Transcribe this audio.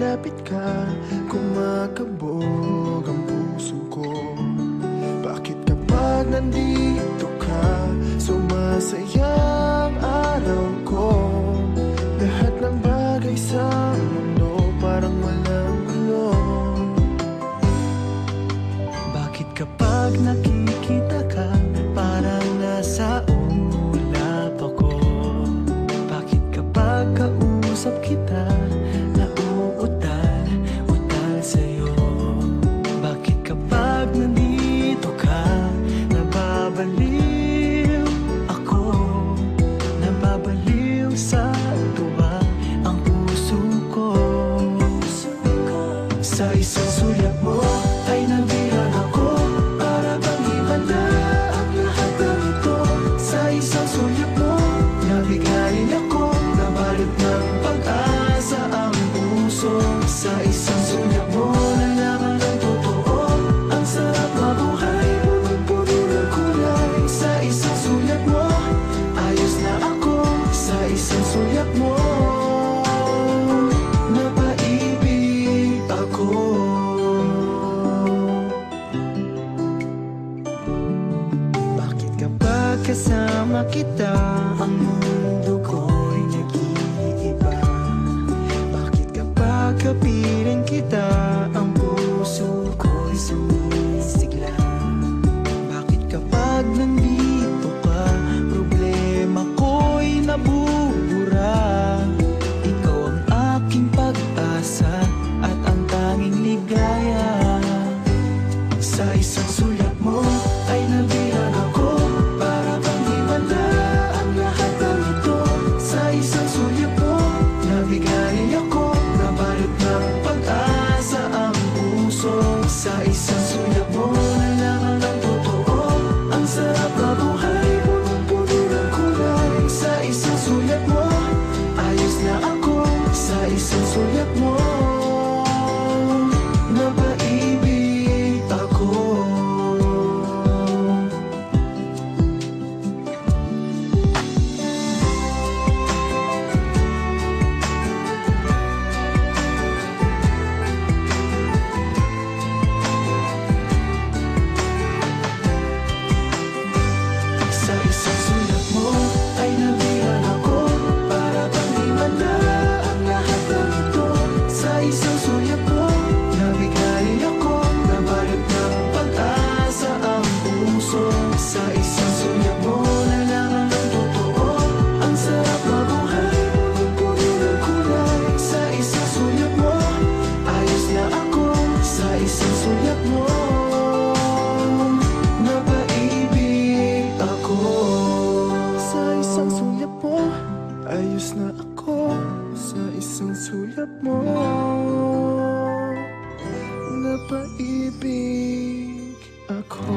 malapit ka, kumakabog ang puso ko. Bakit kapag nandito ka, sumasaya ang araw ko? Lahat ng bagay sa mundo parang walang gulo. Bakit kapag nakikita ka, parang nasa ulap ako? Bakit kapag kausap kita, nauutal sa'yo? Bakit kapag nandito ka, nababaliw ako? Nababaliw sa tuwa ang puso ko. Sa isang sulyap mo ay nabirag ako, para bang himala ang lahat ng ito. Sa isang sulyap mo, nabigayin ako, nabalot ng pag-asa ang puso. Sa isang sulyap mo, nalaman ang totoo, ang sarap mabuhay, punong-puno ng kulay. Sa isang sulyap mo, ayos na ako. Sa isang sulyap mo, napaibig ako. Bakit kapag kasama kita, ang mundo ko'y nag-iiba? Bakit kapag kapiling kita, ang puso ko'y sumisigla? Bakit kapag nandito ka, problema ko'y nabubura? Ikaw ang aking pag-asa at ang tanging ligaya. Sa isang sulyap mo ay nabirag ako, para bang himala ang lahat ng ito. Sa isang sulyap mo, nabigay ako, nabalot ng pag-asa ang puso. Sa isang sulyap mo, nalaman ang totoo, ang sarap mabuhay, punong-puno ng kulay. Sa isang sulyap mo, ayos na ako. Sa isang sulyap mo, napaibig ako. Sa isang sulyap mo ay nabirag ako, para bang himala ang lahat ng ito. Sa isang sulyap mo, nabigay ako, nabalot ng pag-asa ang puso. Sa isang sulyap mo, nalaman ang totoo, ang sarap mabuhay, punong-puno ng kulay. Sa isang sulyap mo, ayos na ako. Sa isang sulyap mo, napaibig ako. Sa isang sulyap mo, ayos na ako. Sa isang sulyap mo, napaibig ako.